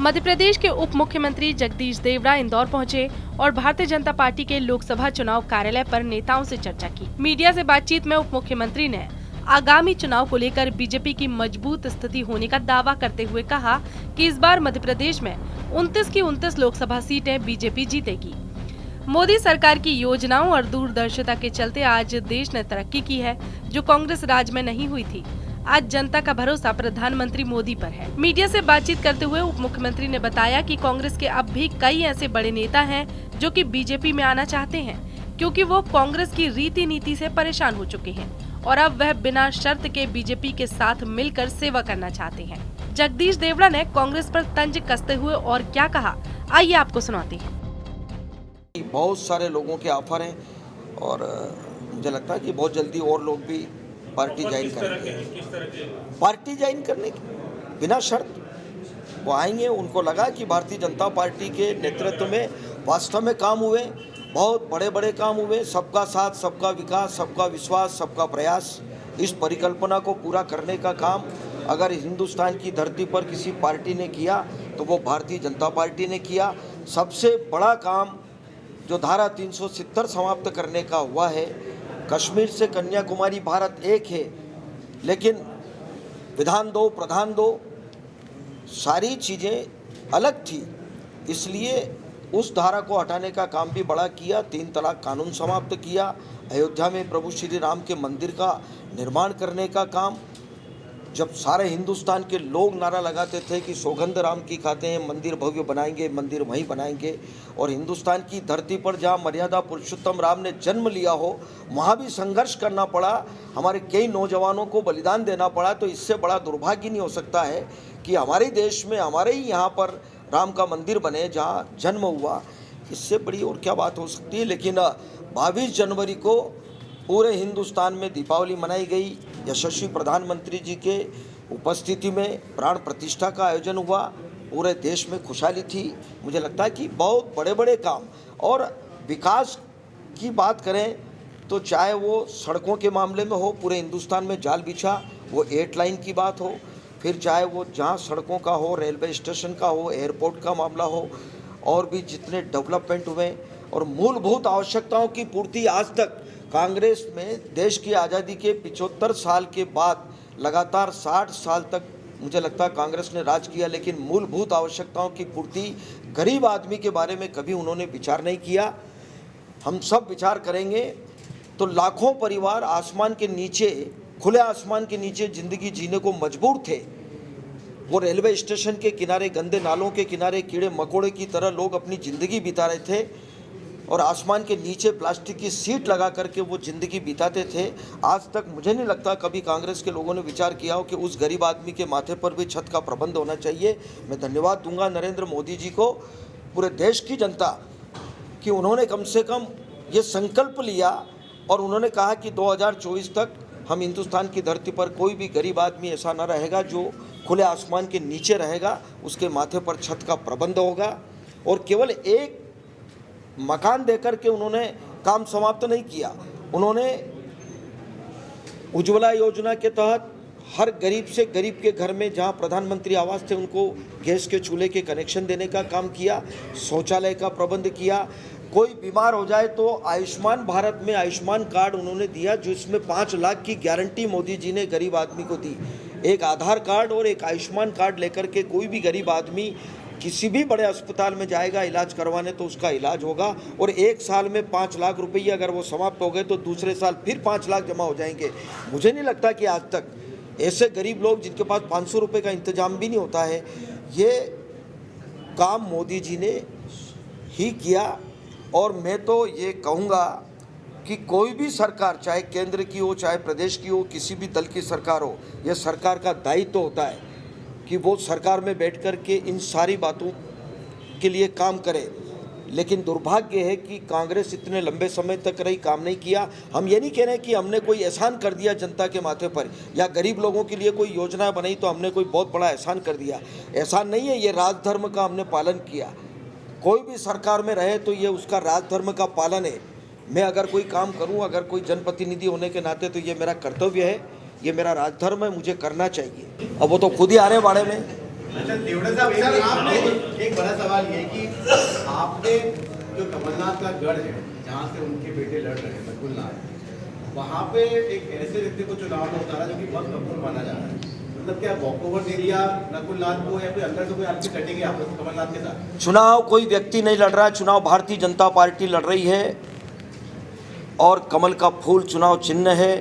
मध्य प्रदेश के उप मुख्यमंत्री जगदीश देवड़ा इंदौर पहुंचे और भारतीय जनता पार्टी के लोकसभा चुनाव कार्यालय पर नेताओं से चर्चा की। मीडिया से बातचीत में उप मुख्यमंत्री ने आगामी चुनाव को लेकर बीजेपी की मजबूत स्थिति होने का दावा करते हुए कहा कि इस बार मध्य प्रदेश में 29 की 29 लोकसभा सीटें बीजेपी जीतेगी। मोदी सरकार की योजनाओं और दूरदर्शिता के चलते आज देश ने तरक्की की है, जो कांग्रेस राज में नहीं हुई थी। आज जनता का भरोसा प्रधानमंत्री मोदी पर है। मीडिया से बातचीत करते हुए उप मुख्यमंत्री ने बताया कि कांग्रेस के अब भी कई ऐसे बड़े नेता हैं जो कि बीजेपी में आना चाहते हैं, क्योंकि वो कांग्रेस की रीति नीति से परेशान हो चुके हैं और अब वह बिना शर्त के बीजेपी के साथ मिलकर सेवा करना चाहते हैं। जगदीश देवड़ा ने कांग्रेस पर तंज कसते हुए और क्या कहा, आइए आपको सुनाते हैं। बहुत सारे लोगों के ऑफर हैं और मुझे लगता है कि बहुत जल्दी और लोग भी पार्टी ज्वाइन करेंगे। पार्टी ज्वाइन करने की बिना शर्त वो आएंगे। उनको लगा कि भारतीय जनता पार्टी के नेतृत्व में वास्तव में काम हुए, बहुत बड़े बड़े काम हुए। सबका साथ, सबका विकास, सबका विश्वास, सबका प्रयास, इस परिकल्पना को पूरा करने का काम अगर हिंदुस्तान की धरती पर किसी पार्टी ने किया तो वो भारतीय जनता पार्टी ने किया। सबसे बड़ा काम जो धारा 370 समाप्त करने का हुआ है। कश्मीर से कन्याकुमारी भारत एक है, लेकिन विधान दो, प्रधान दो, सारी चीज़ें अलग थी, इसलिए उस धारा को हटाने का काम भी बड़ा किया। 3 तलाक कानून समाप्त किया। अयोध्या में प्रभु श्री राम के मंदिर का निर्माण करने का काम, जब सारे हिंदुस्तान के लोग नारा लगाते थे कि सौगंध राम की खाते हैं, मंदिर भव्य बनाएंगे, मंदिर वहीं बनाएंगे, और हिंदुस्तान की धरती पर जहां मर्यादा पुरुषोत्तम राम ने जन्म लिया हो वहां भी संघर्ष करना पड़ा, हमारे कई नौजवानों को बलिदान देना पड़ा। तो इससे बड़ा दुर्भाग्य नहीं हो सकता है कि हमारे देश में, हमारे ही यहाँ पर राम का मंदिर बने जहाँ जन्म हुआ। इससे बड़ी और क्या बात हो सकती है। लेकिन 22 जनवरी को पूरे हिंदुस्तान में दीपावली मनाई गई। यशस्वी प्रधानमंत्री जी के उपस्थिति में प्राण प्रतिष्ठा का आयोजन हुआ। पूरे देश में खुशहाली थी। मुझे लगता है कि बहुत बड़े बड़े काम और विकास की बात करें तो चाहे वो सड़कों के मामले में हो, पूरे हिंदुस्तान में जाल बिछा, वो 8 लाइन की बात हो, फिर चाहे वो जहाँ सड़कों का हो, रेलवे स्टेशन का हो, एयरपोर्ट का मामला हो, और भी जितने डेवलपमेंट हुए और मूलभूत आवश्यकताओं की पूर्ति। आज तक कांग्रेस में देश की आज़ादी के 75 साल के बाद लगातार 60 साल तक मुझे लगता है कांग्रेस ने राज किया, लेकिन मूलभूत आवश्यकताओं की पूर्ति, गरीब आदमी के बारे में कभी उन्होंने विचार नहीं किया। हम सब विचार करेंगे तो लाखों परिवार आसमान के नीचे, खुले आसमान के नीचे ज़िंदगी जीने को मजबूर थे। वो रेलवे स्टेशन के किनारे, गंदे नालों के किनारे कीड़े मकोड़े की तरह लोग अपनी ज़िंदगी बिता रहे थे और आसमान के नीचे प्लास्टिक की सीट लगा करके वो ज़िंदगी बिताते थे। आज तक मुझे नहीं लगता कभी कांग्रेस के लोगों ने विचार किया हो कि उस गरीब आदमी के माथे पर भी छत का प्रबंध होना चाहिए। मैं धन्यवाद दूंगा नरेंद्र मोदी जी को, पूरे देश की जनता, कि उन्होंने कम से कम ये संकल्प लिया और उन्होंने कहा कि 2024 तक हम हिंदुस्तान की धरती पर कोई भी गरीब आदमी ऐसा न रहेगा जो खुले आसमान के नीचे रहेगा, उसके माथे पर छत का प्रबंध होगा। और केवल एक मकान देकर के उन्होंने काम समाप्त नहीं किया। उन्होंने उज्ज्वला योजना के तहत हर गरीब से गरीब के घर में जहां प्रधानमंत्री आवास थे उनको गैस के चूल्हे के कनेक्शन देने का काम किया, शौचालय का प्रबंध किया। कोई बीमार हो जाए तो आयुष्मान भारत में आयुष्मान कार्ड उन्होंने दिया, जो इसमें 5 लाख की गारंटी मोदी जी ने गरीब आदमी को दी। एक आधार कार्ड और एक आयुष्मान कार्ड लेकर के कोई भी गरीब आदमी किसी भी बड़े अस्पताल में जाएगा इलाज करवाने तो उसका इलाज होगा। और 1 साल में 5 लाख रुपये अगर वो समाप्त हो गए तो दूसरे साल फिर 5 लाख जमा हो जाएंगे। मुझे नहीं लगता कि आज तक ऐसे गरीब लोग जिनके पास 500 रुपये का इंतजाम भी नहीं होता है, ये काम मोदी जी ने ही किया। और मैं तो ये कहूँगा कि कोई भी सरकार, चाहे केंद्र की हो चाहे प्रदेश की हो, किसी भी दल की सरकार हो, यह सरकार का दायित्व होता है कि वो सरकार में बैठ कर के इन सारी बातों के लिए काम करे। लेकिन दुर्भाग्य है कि कांग्रेस इतने लंबे समय तक रही, काम नहीं किया। हम ये नहीं कह रहे कि हमने कोई एहसान कर दिया जनता के माथे पर, या गरीब लोगों के लिए कोई योजना बनाई तो हमने कोई बहुत बड़ा एहसान कर दिया। एहसान नहीं है, ये राजधर्म का हमने पालन किया। कोई भी सरकार में रहे तो ये उसका राजधर्म का पालन है। मैं अगर कोई काम करूं, अगर कोई जनप्रतिनिधि होने के नाते, तो ये मेरा कर्तव्य है, ये मेरा राजधर्म है, मुझे करना चाहिए। अब वो तो खुद ही आ रहे बाड़े में, अच्छा देवड़ा साहब, सर आपने एक बड़ा सवाल ये है कि आपने जो कमलनाथ का गढ़ है जहाँ से उनके बेटे लड़ रहे हैं नकुलनाथ, वहाँ पे एक ऐसे व्यक्ति को चुनाव में उतारा जो कि बहुत कमजोर माना जा रहा है, मतलब क्या वॉकओवर दे दिया नकुलनाथ को या फिर अंदर से कोई आपकी कटेंगे आप कमलनाथ के साथ? चुनाव कोई व्यक्ति नहीं लड़ रहा है, चुनाव भारतीय जनता पार्टी लड़ रही है और कमल का फूल चुनाव चिन्ह है।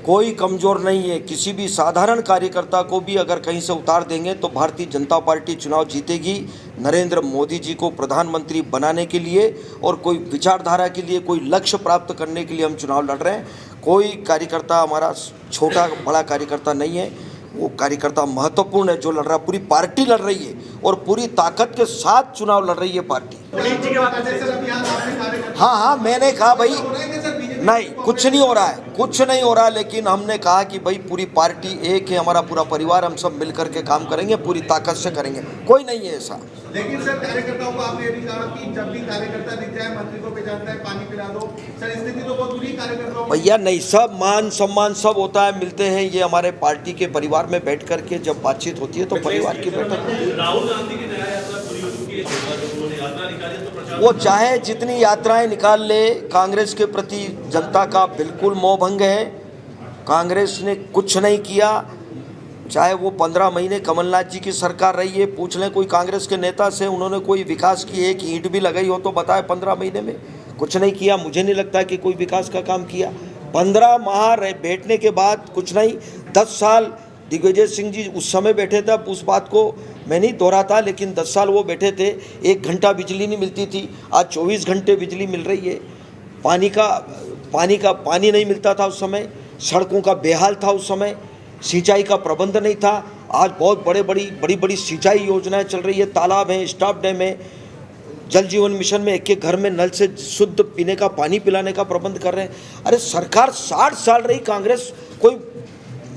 कोई कमज़ोर नहीं है, किसी भी साधारण कार्यकर्ता को भी अगर कहीं से उतार देंगे तो भारतीय जनता पार्टी चुनाव जीतेगी। नरेंद्र मोदी जी को प्रधानमंत्री बनाने के लिए और कोई विचारधारा के लिए, कोई लक्ष्य प्राप्त करने के लिए हम चुनाव लड़ रहे हैं। कोई कार्यकर्ता हमारा छोटा बड़ा कार्यकर्ता नहीं है, वो कार्यकर्ता महत्वपूर्ण है जो लड़ रहा है। पूरी पार्टी लड़ रही है और पूरी ताकत के साथ चुनाव लड़ रही है पार्टी। हाँ, मैंने कहा भाई नहीं, कुछ नहीं हो रहा है, कुछ नहीं हो रहा है, लेकिन हमने कहा कि भाई पूरी पार्टी एक है, हमारा पूरा परिवार, हम सब मिल करके काम करेंगे, पूरी ताकत से करेंगे, कोई नहीं है ऐसा। लेकिन सर कार्यकर्ताओं को आपने ये भी कहा कि जब भी कार्यकर्ता दिख जाए मंत्री को पहचानता है पानी पिला दो, सर स्थिति तो बहुत बुरी कार्यकर्ताओं। भैया नहीं, सब मान सम्मान सब होता है, मिलते हैं, ये हमारे पार्टी के परिवार में बैठ करके जब बातचीत होती है तो परिवार की बैठक होती है। राहुल गांधी की न्याय यात्रा पूरी हो चुकी है, उन्होंने यात्रा निकाली तो प्रचार वो चाहे जितनी यात्राएं निकाल ले, कांग्रेस के प्रति जनता का बिल्कुल मोह भंग है। कांग्रेस ने कुछ नहीं किया, चाहे वो 15 महीने कमलनाथ जी की सरकार रही है। पूछ लें कोई कांग्रेस के नेता से, उन्होंने कोई विकास की एक ईंट भी लगाई हो तो बताए 15 महीने में? कुछ नहीं किया। मुझे नहीं लगता कि कोई विकास का काम किया। 15 माह बैठने के बाद कुछ नहीं। 10 साल दिग्विजय सिंह जी उस समय बैठे थे, अब उस बात को मैं नहीं दोहराता, लेकिन 10 साल वो बैठे थे, 1 घंटा बिजली नहीं मिलती थी, आज 24 घंटे बिजली मिल रही है। पानी नहीं मिलता था उस समय, सड़कों का बेहाल था उस समय, सिंचाई का प्रबंध नहीं था। आज बहुत बड़ी सिंचाई योजनाएं चल रही है, तालाब हैं, स्टॉप डैम है, जल जीवन मिशन में एक घर में नल से शुद्ध पीने का पानी पिलाने का प्रबंध कर रहे हैं। अरे सरकार 60 साल रही कांग्रेस, कोई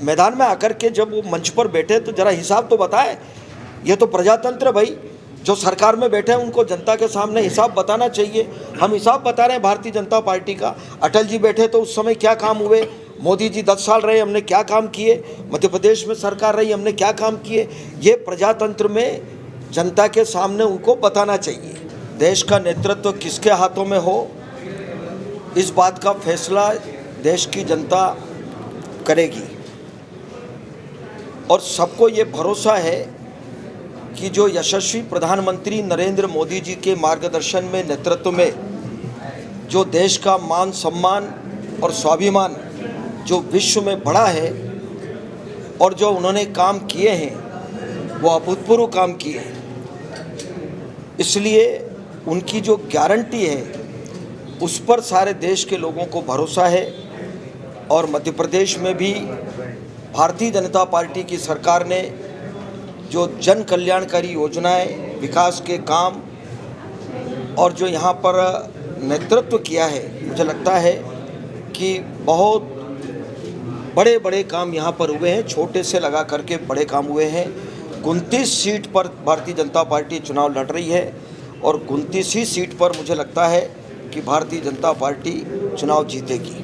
मैदान में आकर के जब वो मंच पर बैठे तो जरा हिसाब तो बताए। ये तो प्रजातंत्र है भाई, जो सरकार में बैठे हैं उनको जनता के सामने हिसाब बताना चाहिए। हम हिसाब बता रहे हैं भारतीय जनता पार्टी का। अटल जी बैठे तो उस समय क्या काम हुए, मोदी जी 10 साल रहे, हमने क्या काम किए, मध्य प्रदेश में सरकार रही, हमने क्या काम किए, ये प्रजातंत्र में जनता के सामने उनको बताना चाहिए। देश का नेतृत्व किसके हाथों में हो, इस बात का फैसला देश की जनता करेगी। और सबको ये भरोसा है कि जो यशस्वी प्रधानमंत्री नरेंद्र मोदी जी के मार्गदर्शन में, नेतृत्व में, जो देश का मान सम्मान और स्वाभिमान जो विश्व में बढ़ा है और जो उन्होंने काम किए हैं वो अभूतपूर्व काम किए हैं। इसलिए उनकी जो गारंटी है उस पर सारे देश के लोगों को भरोसा है। और मध्य प्रदेश में भी भारतीय जनता पार्टी की सरकार ने जो जन कल्याणकारी योजनाएं, विकास के काम और जो यहाँ पर नेतृत्व किया है, मुझे लगता है कि बहुत बड़े काम यहाँ पर हुए हैं, छोटे से लगा करके बड़े काम हुए हैं। 29 सीट पर भारतीय जनता पार्टी चुनाव लड़ रही है और 29 ही सीट पर मुझे लगता है कि भारतीय जनता पार्टी चुनाव जीतेगी।